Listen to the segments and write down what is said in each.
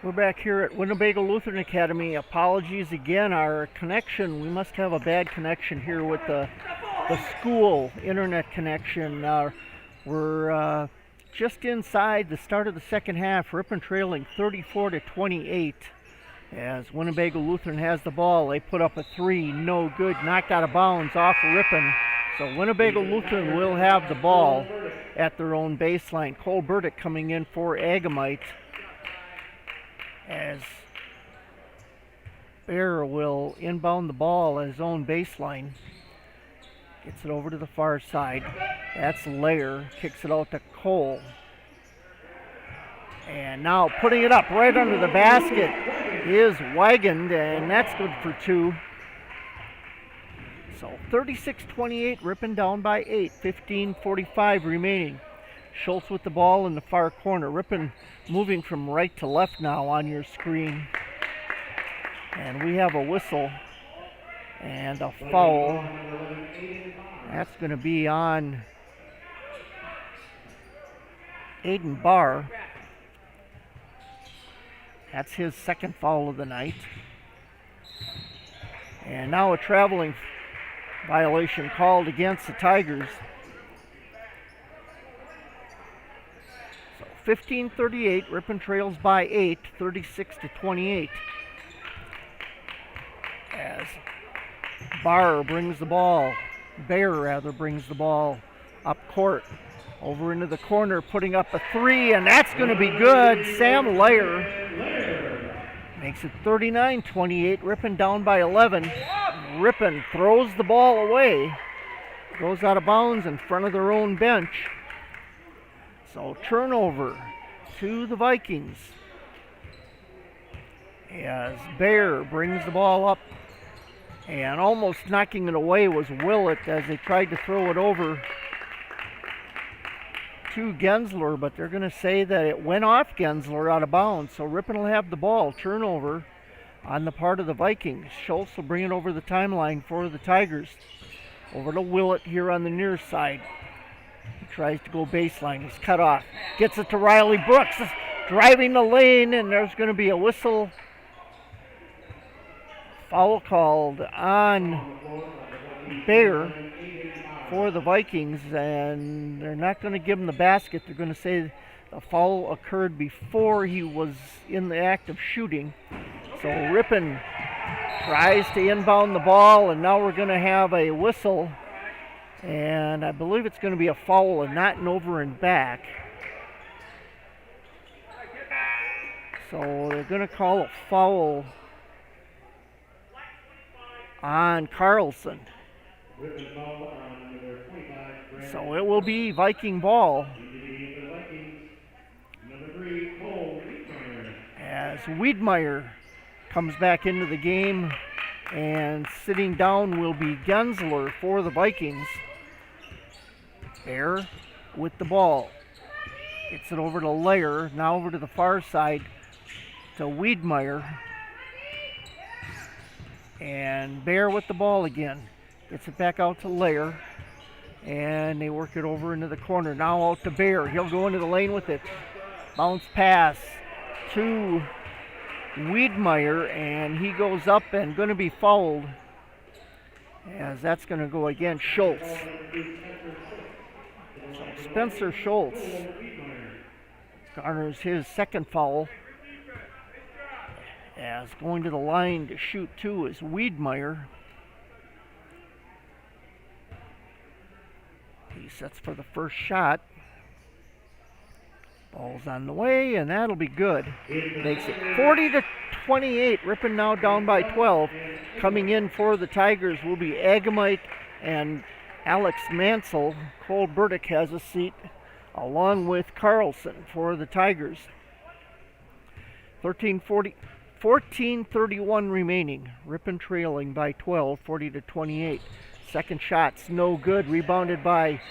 We're back here at Winnebago Lutheran Academy. Apologies again, our connection, we must have a bad connection here with the school internet connection. We're just inside the start of the second half. Ripon trailing 34-28 as Winnebago Lutheran has the ball. They put up a three, no good, knocked out of bounds off of Ripon. So Winnebago Lutheran will have the ball at their own baseline. Cole Burdick coming in for Agamite, as Bear will inbound the ball at his own baseline. Gets it over to the far side. That's Lair. Kicks it out to Cole. And now putting it up right under the basket is Wigand, and that's good for two. So 36-28, Ripon down by 8, 15:45 remaining. Schultz with the ball in the far corner. Ripon moving from right to left now on your screen. And we have a whistle and a foul. That's going to be on Aiden Barr. That's his second foul of the night. And now a traveling violation called against the Tigers. 15:38, Ripon trails by 8, 36-28. As Bear brings the ball up court, over into the corner, putting up a three, and that's going to be good. Sam Lair makes it 39-28, Ripon down by 11. Ripon throws the ball away, goes out of bounds in front of their own bench. So turnover to the Vikings as Bear brings the ball up, and almost knocking it away was Willett as they tried to throw it over to Gensler, but they're going to say that it went off Gensler out of bounds. So Ripon will have the ball. Turnover on the part of the Vikings. Schultz will bring it over the timeline for the Tigers. Over to Willett here on the near side. Tries to go baseline. He's cut off. Gets it to Riley Brooks. Driving the lane, and there's going to be a whistle. Foul called on Bear for the Vikings, and they're not going to give him the basket. They're going to say the foul occurred before he was in the act of shooting. So Ripon tries to inbound the ball, and now we're going to have a whistle. And I believe it's going to be a foul and not an over and back. So they're going to call a foul on Carlson. So it will be Viking ball. As Wiedmeyer comes back into the game, and sitting down will be Gensler for the Vikings. Bear with the ball. Gets it over to Lair. Now over to the far side to Wiedmeyer. And Bear with the ball again. Gets it back out to Lair. And they work it over into the corner. Now out to Bear. He'll go into the lane with it. Bounce pass to Wiedmeyer, and he goes up and going to be fouled. As that's going to go against Schultz. So Spencer Schultz garners his second foul. As going to the line to shoot two is Wiedmeyer. He sets for the first shot. Ball's on the way, and that'll be good. Makes it 40-28. Ripon now down by 12. Coming in for the Tigers will be Agamite and Alex Mansell. Cole Burdick has a seat along with Carlson for the Tigers. 14:31 remaining. Ripon trailing by 12, 40-28. Second shot's no good. Rebounded by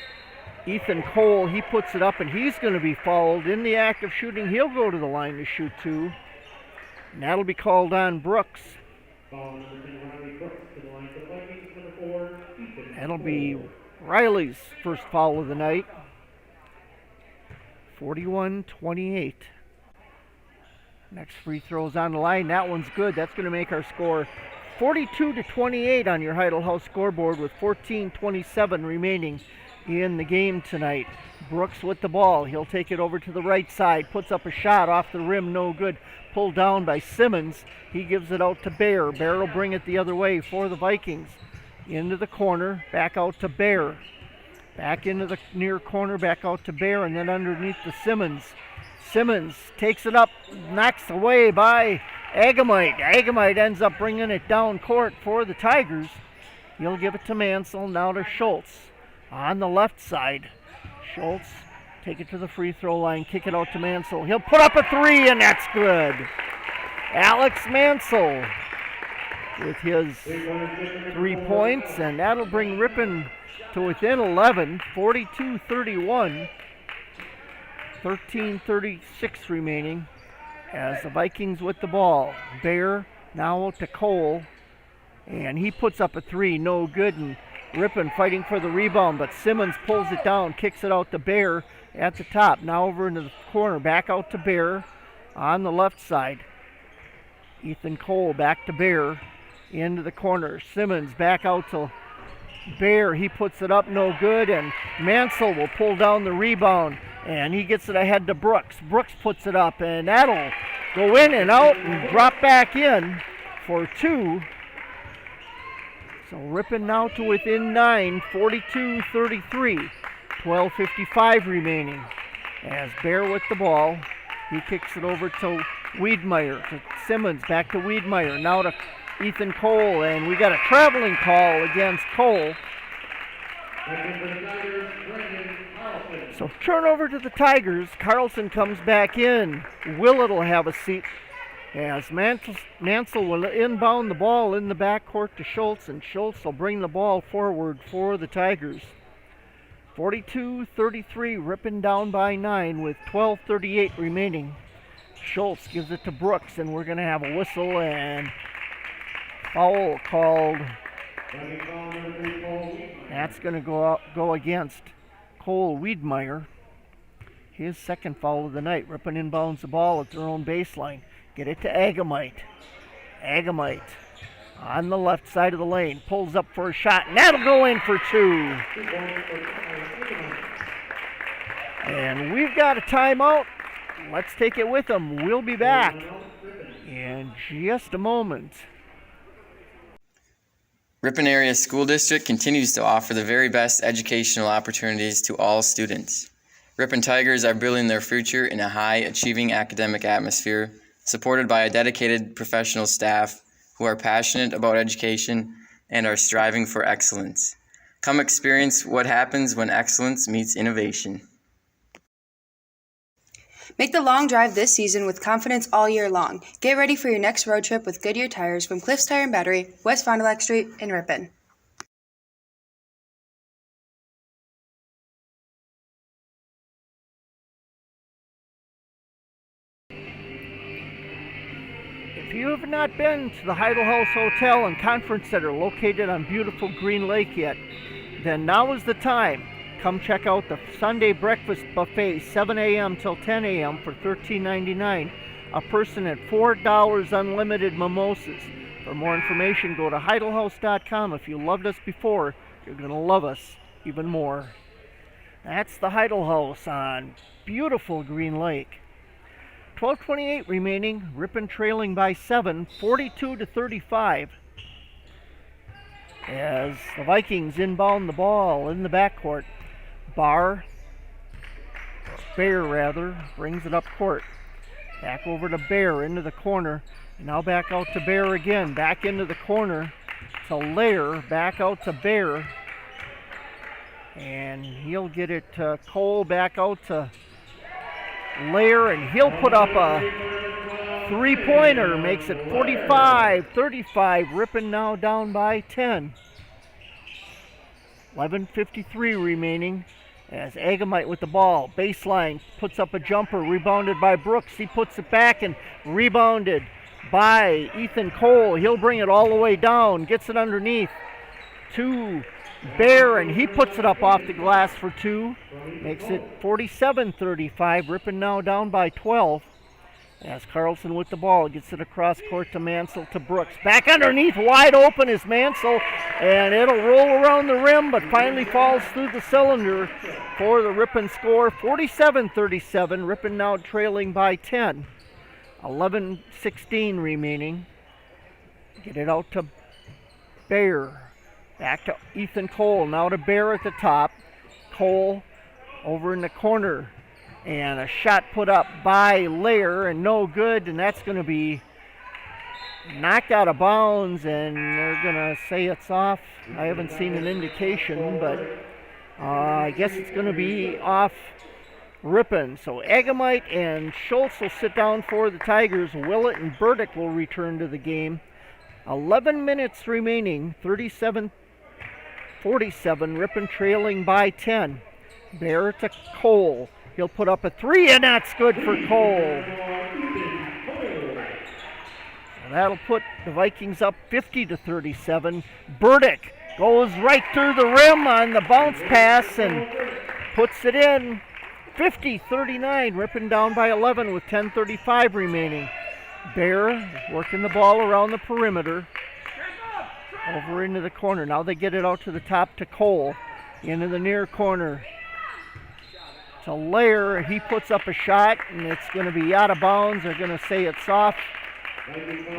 Ethan Cole. He puts it up, and he's going to be fouled in the act of shooting. He'll go to the line to shoot two. And that'll be called on Brooks. That'll be Riley's first foul of the night. 41-28. Next free throw's on the line. That one's good. That's going to make our score 42-28 on your Heidel House scoreboard with 14:27 remaining in the game tonight. Brooks with the ball. He'll take it over to the right side. Puts up a shot off the rim. No good. Pulled down by Simmons. He gives it out to Bear. Bear will bring it the other way for the Vikings. Into the corner. Back out to Bear. Back into the near corner. Back out to Bear. And then underneath to Simmons. Simmons takes it up. Knocks away by Agamite. Agamite ends up bringing it down court for the Tigers. He'll give it to Mansell. Now to Schultz on the left side. Schultz, take it to the free throw line, kick it out to Mansell. He'll put up a three, and that's good. Alex Mansell with his 3 points, and that'll bring Ripon to within 11, 42-31. 13:36 remaining as the Vikings with the ball. Bear now out to Cole, and he puts up a three, no good, and Ripon fighting for the rebound, but Simmons pulls it down, kicks it out to Bear at the top. Now over into the corner, back out to Bear on the left side. Ethan Cole back to Bear into the corner. Simmons back out to Bear. He puts it up, no good, and Mansell will pull down the rebound, and he gets it ahead to Brooks. Brooks puts it up, and that'll go in and out and drop back in for two. So Ripon now to within 9, 42-33, 12:55 remaining. As Bear with the ball, he kicks it over to Wiedmeyer, to Simmons, back to Wiedmeyer, now to Ethan Cole, and we got a traveling call against Cole. So turnover to the Tigers. Carlson comes back in. Willett will have a seat as Mansell will inbound the ball in the backcourt to Schultz, and Schultz will bring the ball forward for the Tigers. 42-33, Ripon down by 9 with 12:38 remaining. Schultz gives it to Brooks, and we're going to have a whistle and foul called. That's going to go against Cole Wiedmeyer. His second foul of the night. Ripon inbounds the ball at their own baseline. Get it to Agamite. Agamite on the left side of the lane. Pulls up for a shot, and that'll go in for two. And we've got a timeout. Let's take it with them. We'll be back in just a moment. Ripon Area School District continues to offer the very best educational opportunities to all students. Ripon Tigers are building their future in a high-achieving academic atmosphere, supported by a dedicated professional staff who are passionate about education and are striving for excellence. Come experience what happens when excellence meets innovation. Make the long drive this season with confidence all year long. Get ready for your next road trip with Goodyear Tires from Cliffs Tire and Battery, West Fond du Lac Street in Ripon. If you have not been to the Heidel House Hotel and Conference Center located on beautiful Green Lake yet, then now is the time. Come check out the Sunday breakfast buffet, 7 a.m. till 10 a.m. for $13.99 a person at $4 unlimited mimosas. For more information, go to heidelhouse.com. If you loved us before, you're going to love us even more. That's the Heidel House on beautiful Green Lake. 12:28 remaining. Ripon trailing by 7, 42-35. As the Vikings inbound the ball in the backcourt. Bear brings it up court. Back over to Bear into the corner. Now back out to Bear again. Back into the corner to Lair. Back out to Bear. And he'll get it to Cole. Back out to Lair. And he'll put up a three-pointer. Makes it 45-35. Ripon now down by 10. 11:53 remaining. As Agamite with the ball, baseline, puts up a jumper, rebounded by Brooks. He puts it back and rebounded by Ethan Cole. He'll bring it all the way down, gets it underneath to Bear, and he puts it up off the glass for two. Makes it 47-35. Ripon now down by 12. As Carlson with the ball, gets it across court to Mansell to Brooks. Back underneath, wide open is Mansell, and it'll roll around the rim, but finally falls through the cylinder for the Ripon score. 47-37, Ripon now trailing by 10. 11:16 remaining. Get it out to Bear. Back to Ethan Cole, now to Bear at the top. Cole over in the corner. And a shot put up by Lair and no good, and that's going to be knocked out of bounds, and they're going to say it's off. I haven't seen an indication, but I guess it's going to be off Ripon. So Agamite and Schultz will sit down for the Tigers. Willett and Burdick will return to the game. 11 minutes remaining, 37-47, Ripon trailing by 10. Bear to Cole. He'll put up a three, and that's good for Cole. So that'll put the Vikings up 50-37. Burdick goes right through the rim on the bounce pass and puts it in. 50-39, Ripon down by 11 with 10:35 remaining. Bear working the ball around the perimeter. Over into the corner. Now they get it out to the top to Cole. Into the near corner. To Lair, he puts up a shot, and it's going to be out of bounds. They're going to say it's off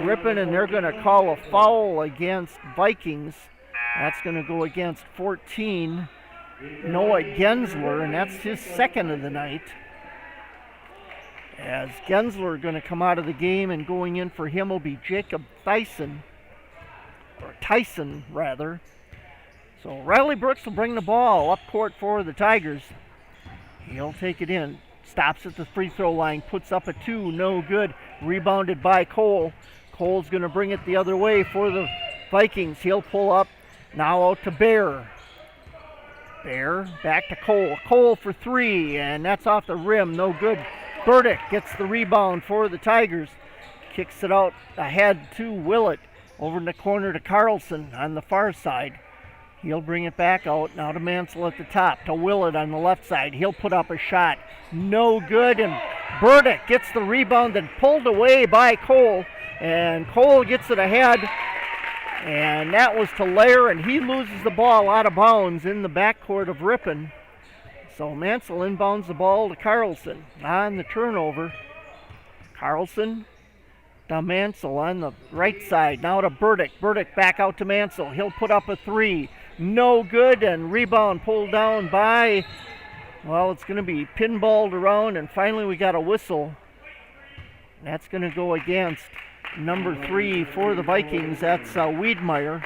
Ripon, and they're going to call a foul against Vikings. That's going to go against 14, Noah Gensler, and that's his second of the night. As Gensler going to come out of the game, and going in for him will be Jacob Tyson. So Riley Brooks will bring the ball up court for the Tigers. He'll take it in, stops at the free throw line, puts up a two, no good. Rebounded by Cole. Cole's going to bring it the other way for the Vikings. He'll pull up, now out to Bear. Bear, back to Cole. Cole for three, and that's off the rim, no good. Burdick gets the rebound for the Tigers. Kicks it out ahead to Willett. Over in the corner to Carlson on the far side. He'll bring it back out, now to Mansell at the top, to Willett on the left side. He'll put up a shot, no good, and Burdick gets the rebound and pulled away by Cole, and Cole gets it ahead, and that was to Lair, and he loses the ball out of bounds in the backcourt of Ripon. So Mansell inbounds the ball to Carlson on the turnover. Carlson to Mansell on the right side, now to Burdick. Burdick back out to Mansell. He'll put up a three. No good, and rebound pulled down by, well, it's going to be pinballed around, and finally we got a whistle. That's going to go against number 3 for the Vikings. That's Wiedmeyer.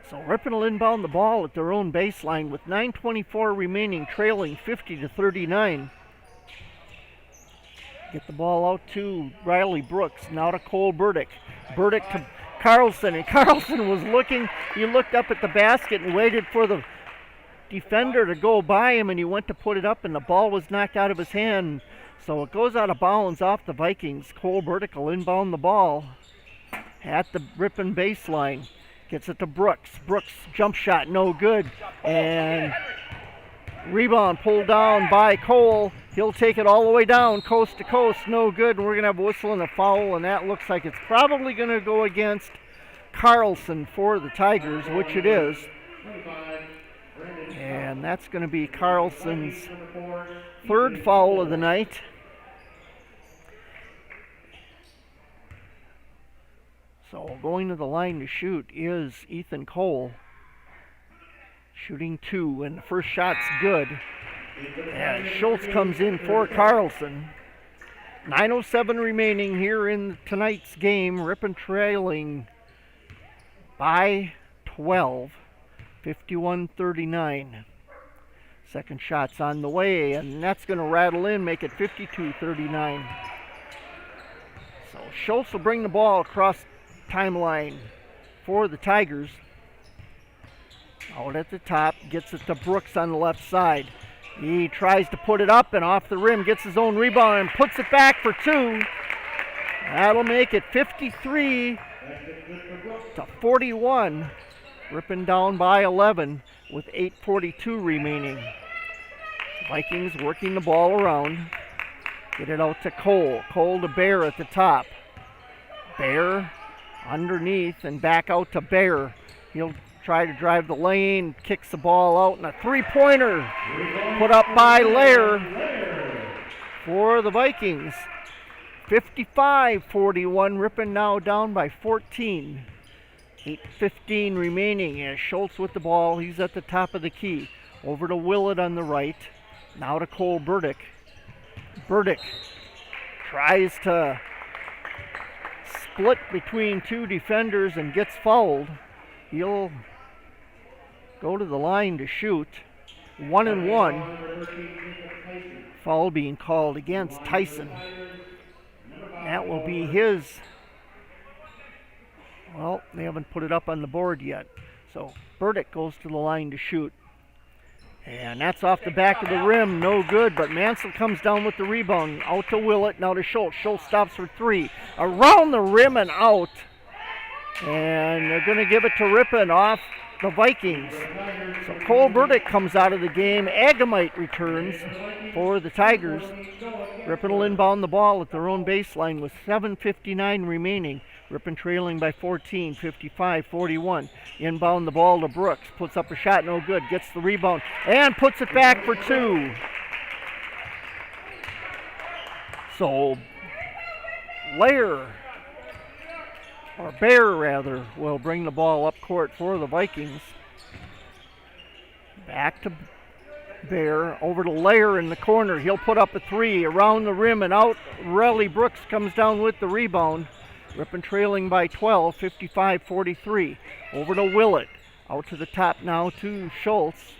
So Ripon will inbound the ball at their own baseline with 9:24 remaining, trailing 50-39. Get the ball out to Riley Brooks, now to Cole Burdick. Burdick to Carlson, and Carlson was looking, he looked up at the basket and waited for the defender to go by him, and he went to put it up, and the ball was knocked out of his hand. So it goes out of bounds off the Vikings. Cole Burdick will inbound the ball at the Ripon baseline. Gets it to Brooks. Brooks, jump shot, no good. And rebound pulled down by Cole. He'll take it all the way down, coast to coast, no good. And we're going to have a whistle and a foul, and that looks like it's probably going to go against Carlson for the Tigers, which it is. And that's going to be Carlson's third foul of the night. So going to the line to shoot is Ethan Cole. Shooting 2, and the first shot's good. And Schultz comes in for Carlson. 9:07 remaining here in tonight's game. Ripon trailing by 12, 51-39. Second shot's on the way, and that's going to rattle in, make it 52-39. So Schultz will bring the ball across timeline for the Tigers. Out at the top, gets it to Brooks on the left side. He tries to put it up and off the rim, gets his own rebound and puts it back for 2. That'll make it 53-41. Ripon down by 11 with 8:42 remaining. Vikings working the ball around. Get it out to Cole. Cole to Bear at the top. Bear underneath and back out to Bear. He'll try to drive the lane, kicks the ball out, and a three-pointer put up by Lair for the Vikings. 55-41, Ripon now down by 14. 8:15 remaining as Schultz with the ball. He's at the top of the key. Over to Willett on the right. Now to Cole Burdick. Burdick tries to split between two defenders and gets fouled. He'll go to the line to shoot. 1-1. Foul being called against Tyson. That will be his. Well, they haven't put it up on the board yet. So Burdick goes to the line to shoot. And that's off the back of the rim, no good, but Mansell comes down with the rebound. Out to Willett, now to Schultz. Schultz stops for three. Around the rim and out. And they're going to give it to Ripon off the Vikings. So Cole Burdick comes out of the game. Agamite returns for the Tigers. Ripon will inbound the ball at their own baseline with 7:59 remaining. Ripon trailing by 14, 55-41. Inbound the ball to Brooks. Puts up a shot, no good. Gets the rebound and puts it back for two. So Bear will bring the ball up court for the Vikings. Back to Bear, over to Lair in the corner. He'll put up a three around the rim and out. Relly Brooks comes down with the rebound. Ripon trailing by 12, 55-43. Over to Willett. Out to the top now to Schultz.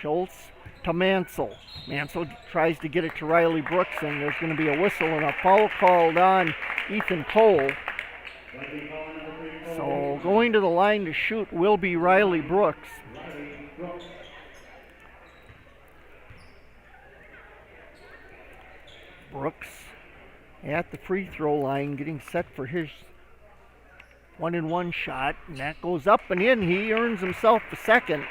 Schultz to Mansell. Mansell tries to get it to Riley Brooks, and there's going to be a whistle and a foul called on Ethan Cole. So going to the line to shoot will be Riley Brooks. Brooks at the free throw line, getting set for his 1-and-1 shot, and that goes up and in. He earns himself the second.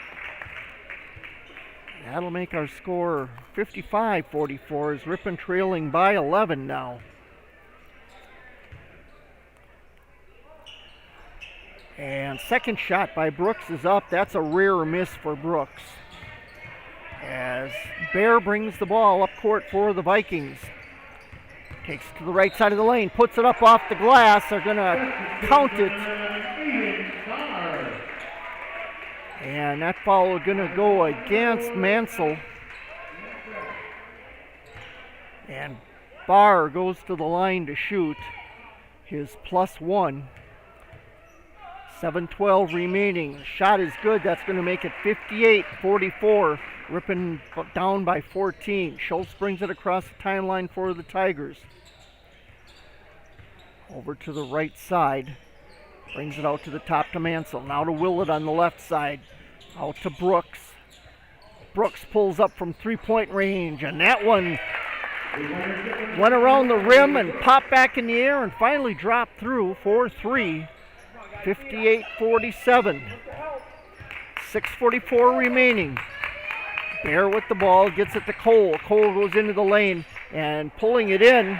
That'll make our score 55-44 as Ripon trailing by 11 now. And second shot by Brooks is up. That's a rare miss for Brooks. As Bear brings the ball up court for the Vikings. Takes it to the right side of the lane, puts it up off the glass. They're going to count it. And that foul is going to go against Mansell. And Barr goes to the line to shoot his +1. 7:12 remaining. Shot is good. That's going to make it 58-44. Ripon down by 14. Schultz brings it across the timeline for the Tigers. Over to the right side. Brings it out to the top to Mansell. Now to Willett on the left side. Out to Brooks. Brooks pulls up from three-point range, and that one went around the rim and popped back in the air and finally dropped through for three. 58-47. 6:44 remaining. Bear with the ball, gets it to Cole. Cole goes into the lane and pulling it in.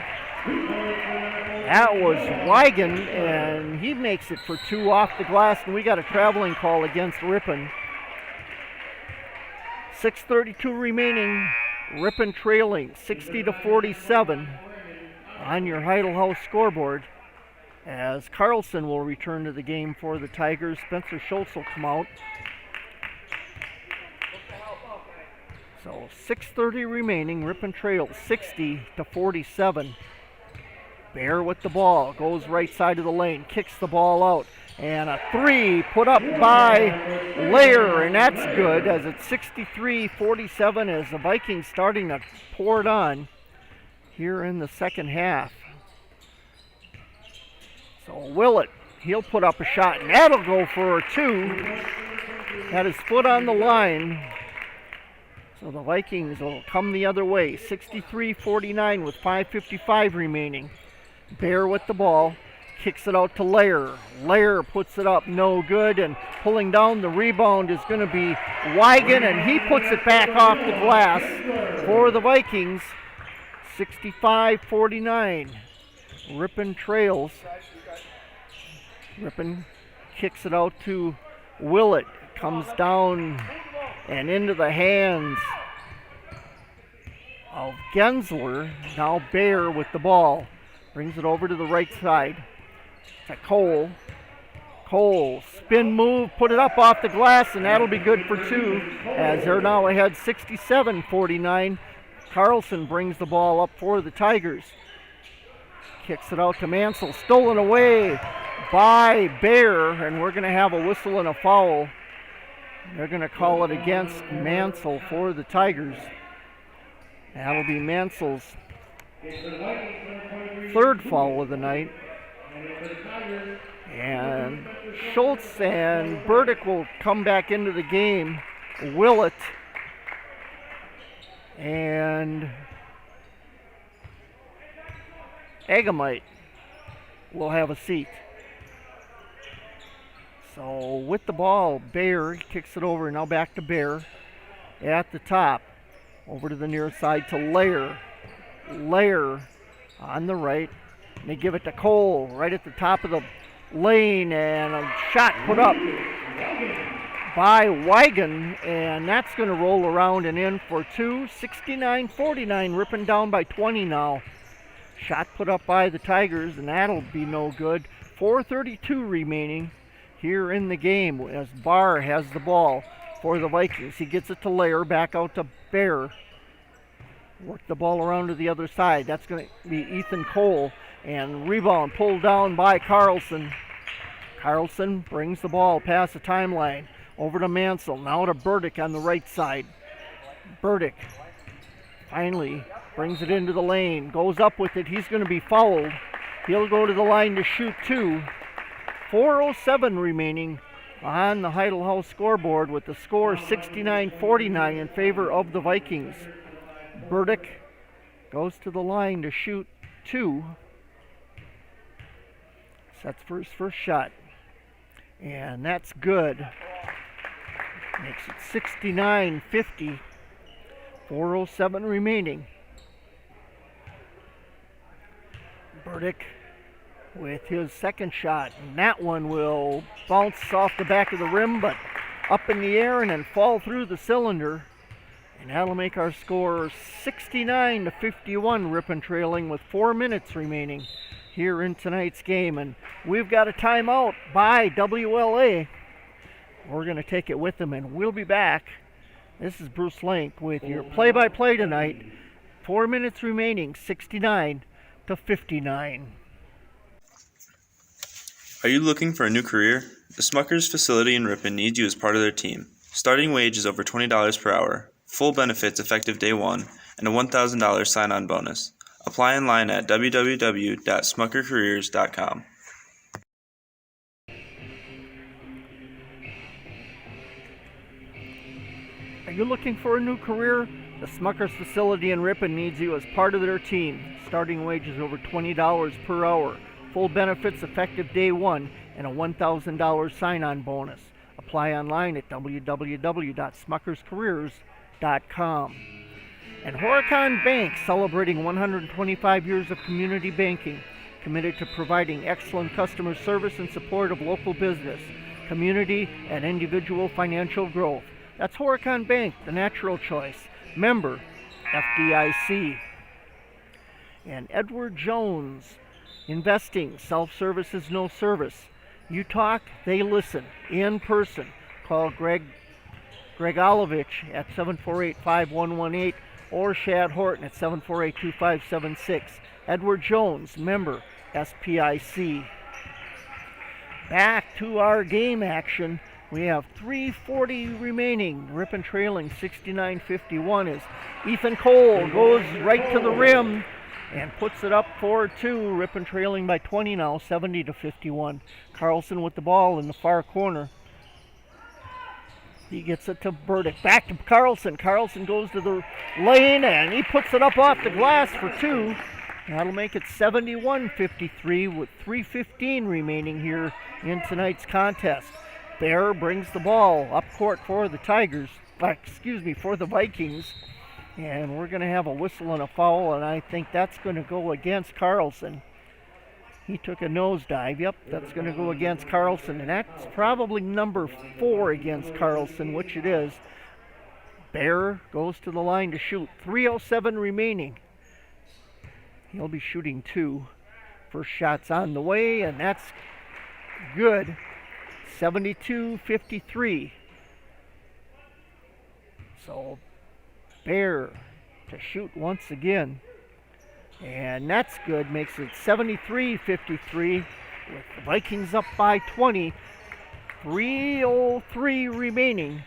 That was Wigan, and he makes it for two off the glass, and we got a traveling call against Ripon. 6:32 remaining. Ripon trailing 60-47 on your Heidel House scoreboard. As Carlson will return to the game for the Tigers. Spencer Schultz will come out. So 6:30 remaining. Ripon trails 60-47. Bear with the ball. Goes right side of the lane. Kicks the ball out. And a three put up by Lair. And that's good as it's 63-47 as the Vikings starting to pour it on here in the second half. So Willett, he'll put up a shot, and that'll go for a two. Had his foot on the line. So the Vikings will come the other way. 63-49 with 5:55 remaining. Bear with the ball. kicks it out to Lair. Lair puts it up, no good, and pulling down the rebound is going to be Wigan, and he puts it back off the glass for the Vikings. 65-49. Ripon trails. Ripon kicks it out to Willett. Comes down and into the hands of Gensler. Now Bayer with the ball. Brings it over to the right side. To Cole. Cole, spin move, put it up off the glass, and that'll be good for two, as they're now ahead 67-49. Carlson brings the ball up for the Tigers. Kicks it out to Mansell. Stolen away by Bayer, and we're going to have a whistle and a foul. They're going to call it against Mansell for the Tigers. That'll be Mansell's third foul of the night. And Schultz and Burdick will come back into the game. Willett and Agamite will have a seat. So with the ball, Bayer kicks it over. Now back to Bayer at the top. Over to the near side to Lair. Lair on the right. And they give it to Cole right at the top of the lane, and a shot put up by Wigan, and that's going to roll around and in for two. 69-49. Ripon down by 20 now. Shot put up by the Tigers, and that'll be no good. 4:32 remaining here in the game as Barr has the ball for the Vikings. He gets it to Lair, back out to Bayer. Work the ball around to the other side. That's going to be Ethan Cole, and rebound pulled down by Carlson. Carlson brings the ball past the timeline over to Mansell. Now to Burdick on the right side. Burdick finally brings it into the lane, goes up with it. He's going to be fouled. He'll go to the line to shoot two. 4:07 remaining on the Heidel House scoreboard, with the score 69-49 in favor of the Vikings. Burdick goes to the line to shoot two. Sets for his first shot. And that's good. Makes it 69-50. 4:07 remaining. Burdick with his second shot, and that one will bounce off the back of the rim, but up in the air and then fall through the cylinder. And that'll make our score 69-51. Ripon trailing with 4 minutes remaining here in tonight's game. And we've got a timeout by WLA. We're going to take it with them, and we'll be back. This is Bruce Link with your play-by-play tonight. 4 minutes remaining, 69-59. Are you looking for a new career? The Smuckers facility in Ripon needs you as part of their team. Starting wage is over $20 per hour, full benefits effective day one, and a $1,000 sign-on bonus. Apply online at www.smuckercareers.com. Are you looking for a new career? The Smuckers facility in Ripon needs you as part of their team. Starting wage is over $20 per hour. Full benefits effective day one, and a $1,000 sign-on bonus. Apply online at www.smuckerscareers.com. And Horicon Bank, celebrating 125 years of community banking, committed to providing excellent customer service and support of local business, community, and individual financial growth. That's Horicon Bank, the natural choice. Member, FDIC. And Edward Jones, investing, self-service is no service. You talk, they listen, in person. Call Greg Olovich at 748-5118 or Shad Horton at 748-2576. Edward Jones, member, SPIC. Back to our game action. We have 3:40 remaining. Ripon trailing 69-51 as Ethan Cole goes right to the rim and puts it up for two. Ripon trailing by 20 now, 70-51. Carlson with the ball in the far corner. He gets it to Burdick. Back to Carlson. Carlson goes to the lane and he puts it up off the glass for two. That'll make it 71-53 with 3:15 remaining here in tonight's contest. Bear brings the ball up court for the Tigers, for the Vikings. And we're going to have a whistle and a foul, and I think that's going to go against Carlson. He took a nosedive. Yep, that's going to go against Carlson, and that's probably number 4 against Carlson, which it is. Bear goes to the line to shoot. 3:07 remaining. He'll be shooting 2. First shot's on the way, and that's good. 72-53. So Bear to shoot once again. And that's good. Makes it 73-53 with the Vikings up by 20. 3:03 remaining.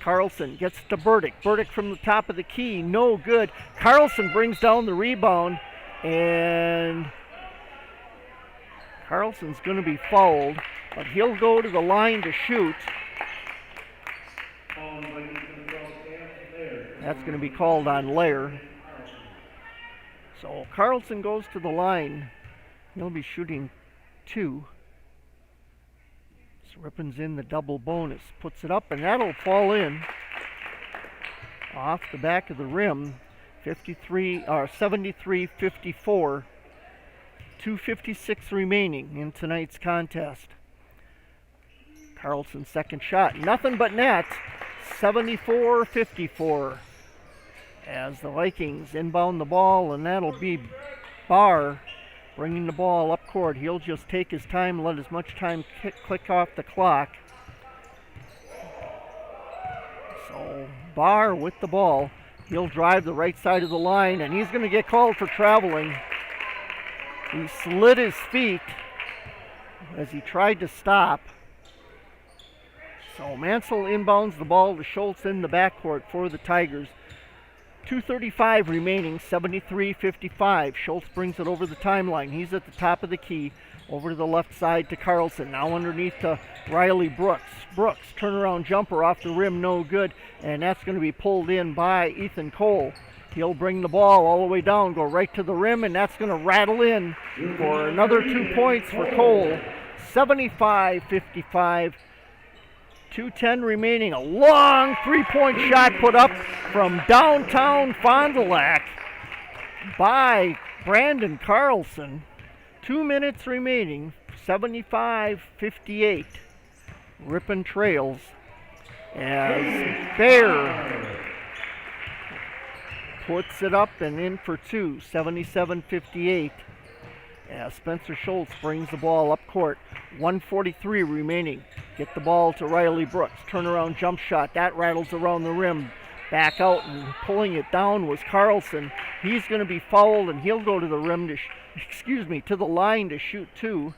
Carlson gets to Burdick. Burdick from the top of the key. No good. Carlson brings down the rebound. And Carlson's going to be fouled, but he'll go to the line to shoot. That's going to be called on Lair. So Carlson goes to the line. He'll be shooting 2. So Ripon's in the double bonus. Puts it up, and that'll fall in. Off the back of the rim. 73-54. 2:56 remaining in tonight's contest. Carlson's second shot. Nothing but net. 74-54. As the Vikings inbound the ball, and that'll be Barr bringing the ball up court. He'll just take his time, let as much time click off the clock. So Barr with the ball. He'll drive the right side of the line, and he's going to get called for traveling. He slid his feet as he tried to stop. So Mansell inbounds the ball to Schultz in the backcourt for the Tigers. 2:35 remaining, 73-55. Schultz brings it over the timeline. He's at the top of the key. Over to the left side to Carlson. Now underneath to Riley Brooks. Brooks, turnaround jumper off the rim, no good. And that's going to be pulled in by Ethan Cole. He'll bring the ball all the way down, go right to the rim, and that's going to rattle in for another 2 points for Cole. 75-55. 2:10 remaining. A long three-point shot put up from downtown Fond du Lac by Brandon Carlson. 2 minutes remaining. 75-58. Ripon trails as Bear puts it up and in for 2. 77-58. As Spencer Schultz brings the ball up court. 1:43 remaining. Get the ball to Riley Brooks. Turnaround jump shot. That rattles around the rim. Back out and pulling it down was Carlson. He's going to be fouled, and he'll go to the rim to to the line to shoot 2.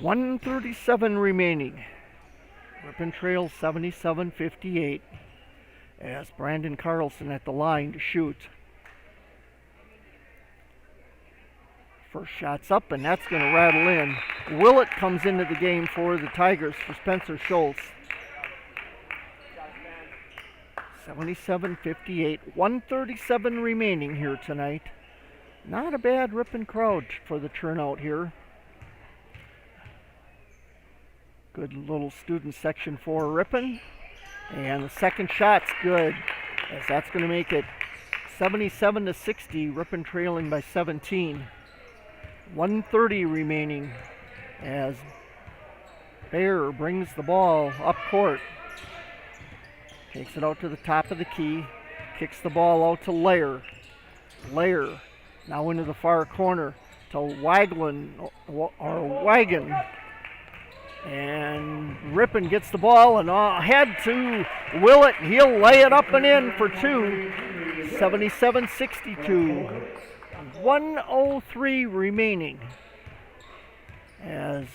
1:37 remaining. Ripon trails 77-58 as Brandon Carlson at the line to shoot. First shot's up, and that's going to rattle in. Willett comes into the game for the Tigers for Spencer Schultz. 77-58. 1:37 remaining here tonight. Not a bad Ripon crowd for the turnout here. Good little student section for Ripon. And the second shot's good, as that's going to make it 77-60. Ripon trailing by 17. 1:30 remaining as Bear brings the ball up court. Takes it out to the top of the key. Kicks the ball out to Lair. Lair now into the far corner to Wagon. And Ripon gets the ball and ahead to Willett. He'll lay it up and in for 2. 77-62. 1:03 remaining as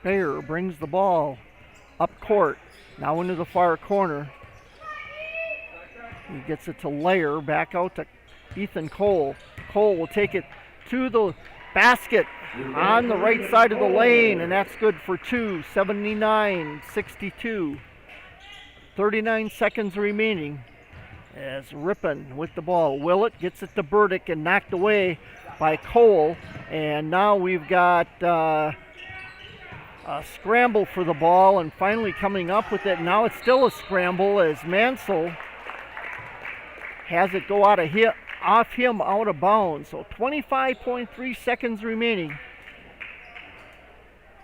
Bear brings the ball up court. Now into the far corner. He gets it to Lair. Back out to Ethan Cole. Cole will take it to the basket on the right side of the lane, and that's good for 2. 79-62. 39 seconds remaining. as Ripon with the ball. Willett gets it to Burdick and knocked away by Cole. And now we've got a scramble for the ball, and finally coming up with it. Now it's still a scramble as Mansell has it go out of bounds. So 25.3 seconds remaining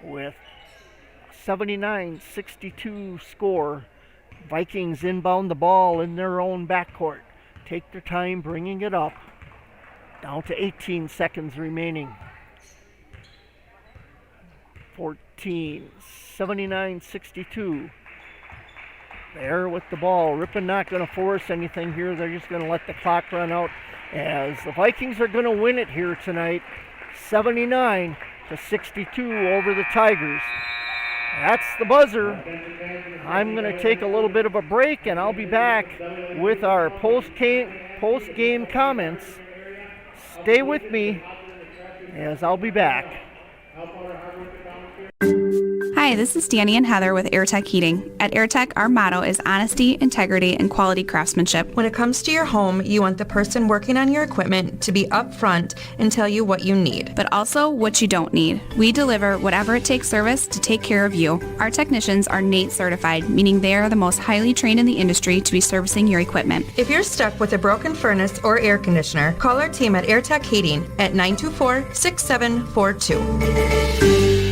with 79-62 score. Vikings inbound the ball in their own backcourt. Take their time bringing it up. Down to 18 seconds remaining. 14, 79-62. There with the ball. Ripon not going to force anything here. They're just going to let the clock run out as the Vikings are going to win it here tonight. 79-62 over the Tigers. That's the buzzer. I'm going to take a little bit of a break, and I'll be back with our post-game comments. Stay with me as I'll be back. Hi, this is Danny and Heather with AirTech Heating. At AirTech, our motto is honesty, integrity, and quality craftsmanship. When it comes to your home, you want the person working on your equipment to be upfront and tell you what you need. But also what you don't need. We deliver whatever it takes service to take care of you. Our technicians are NATE certified, meaning they are the most highly trained in the industry to be servicing your equipment. If you're stuck with a broken furnace or air conditioner, call our team at AirTech Heating at 924-6742.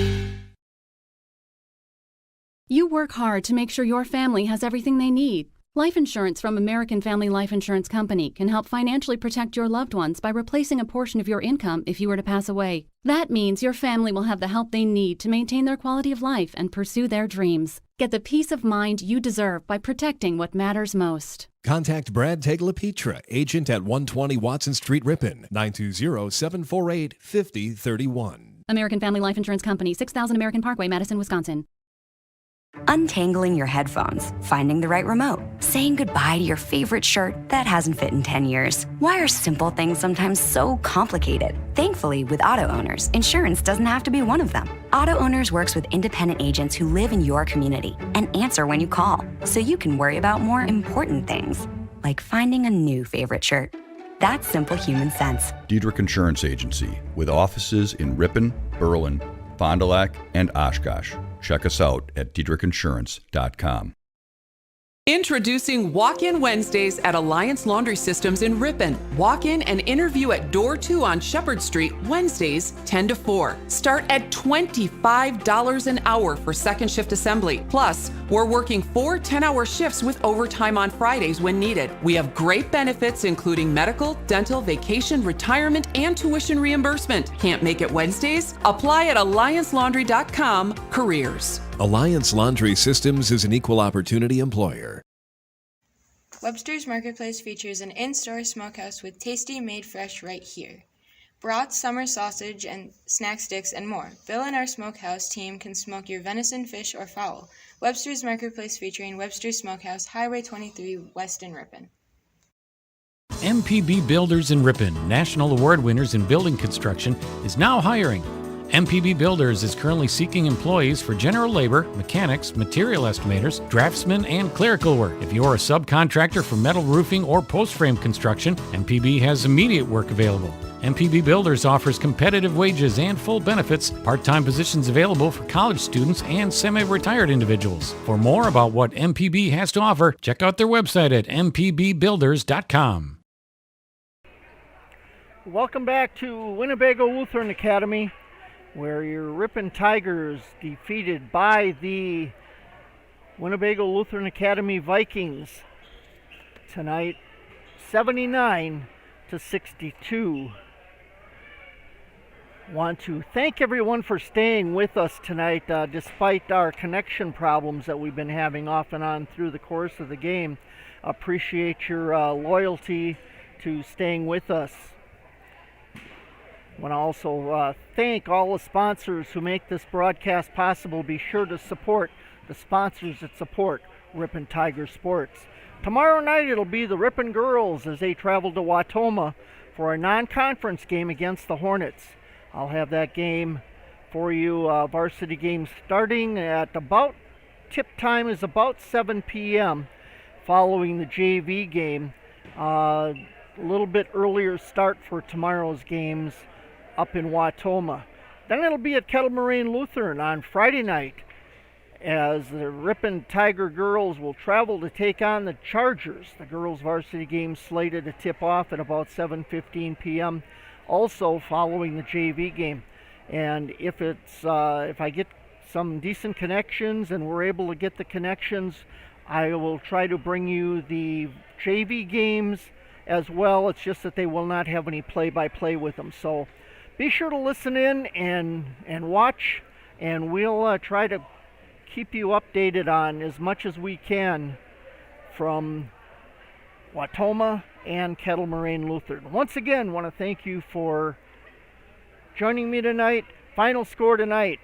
You work hard to make sure your family has everything they need. Life insurance from American Family Life Insurance Company can help financially protect your loved ones by replacing a portion of your income if you were to pass away. That means your family will have the help they need to maintain their quality of life and pursue their dreams. Get the peace of mind you deserve by protecting what matters most. Contact Brad Teglapetra, agent at 120 Watson Street, Ripon, 920-748-5031. American Family Life Insurance Company, 6000 American Parkway, Madison, Wisconsin. Untangling your headphones, finding the right remote, saying goodbye to your favorite shirt that hasn't fit in 10 years. Why are simple things sometimes so complicated? Thankfully, with Auto Owners, insurance doesn't have to be one of them. Auto Owners works with independent agents who live in your community and answer when you call, so you can worry about more important things, like finding a new favorite shirt. That's simple human sense. Diedrich Insurance Agency, with offices in Ripon, Berlin, Fond du Lac, and Oshkosh. Check us out at diedrichinsurance.com. Introducing Walk-In Wednesdays at Alliance Laundry Systems in Ripon. Walk in and interview at Door 2 on Shepherd Street, Wednesdays 10 to 4. Start at $25 an hour for second shift assembly. Plus, we're working 4 10-hour shifts with overtime on Fridays when needed. We have great benefits including medical, dental, vacation, retirement, and tuition reimbursement. Can't make it Wednesdays? Apply at alliancelaundry.com careers. Alliance Laundry Systems is an equal opportunity employer. Webster's Marketplace features an in-store smokehouse with tasty made fresh right here. Brats, summer sausage, and snack sticks, and more. Bill and our smokehouse team can smoke your venison, fish, or fowl. Webster's Marketplace featuring Webster's Smokehouse, Highway 23, West in Ripon. MPB Builders in Ripon, national award winners in building construction, is now hiring. MPB Builders is currently seeking employees for general labor, mechanics, material estimators, draftsmen, and clerical work. If you're a subcontractor for metal roofing or post-frame construction, MPB has immediate work available. MPB Builders offers competitive wages and full benefits, part-time positions available for college students and semi-retired individuals. For more about what MPB has to offer, check out their website at mpbbuilders.com. Welcome back to Winnebago Lutheran Academy, where your Ripon Tigers defeated by the Winnebago Lutheran Academy Vikings tonight, 79-62. Want to thank everyone for staying with us tonight, despite our connection problems that we've been having off and on through the course of the game. Appreciate your loyalty to staying with us. I want to also thank all the sponsors who make this broadcast possible. Be sure to support the sponsors that support Ripon Tiger Sports. Tomorrow night it'll be the Ripon girls as they travel to Wautoma for a non-conference game against the Hornets. I'll have that game for you, varsity game starting at tip time is about 7 p.m. following the JV game. A little bit earlier start for tomorrow's games up in Wautoma. Then it'll be at Kettle Moraine Lutheran on Friday night, as the Ripon Tiger girls will travel to take on the Chargers. The girls' varsity game slated to tip off at about 7:15 p.m. also following the JV game. And if I get some decent connections and we're able to get the connections, I will try to bring you the JV games as well. It's just that they will not have any play-by-play with them. So be sure to listen in and watch, and we'll try to keep you updated on as much as we can from Wautoma and Kettle Moraine Lutheran. Once again, want to thank you for joining me tonight. Final score tonight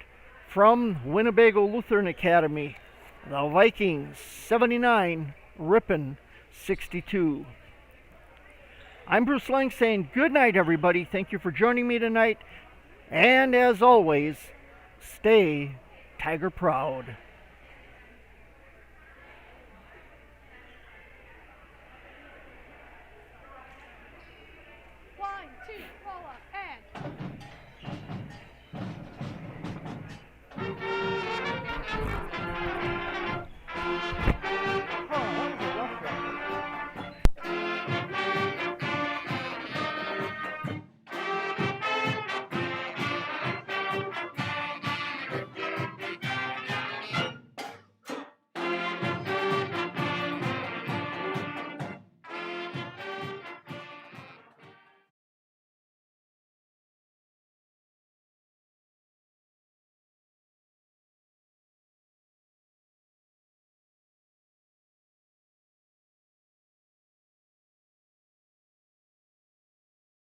from Winnebago Lutheran Academy: the Vikings 79, Ripon 62. I'm Bruce Lang saying good night, everybody. Thank you for joining me tonight. And as always, stay Tiger proud.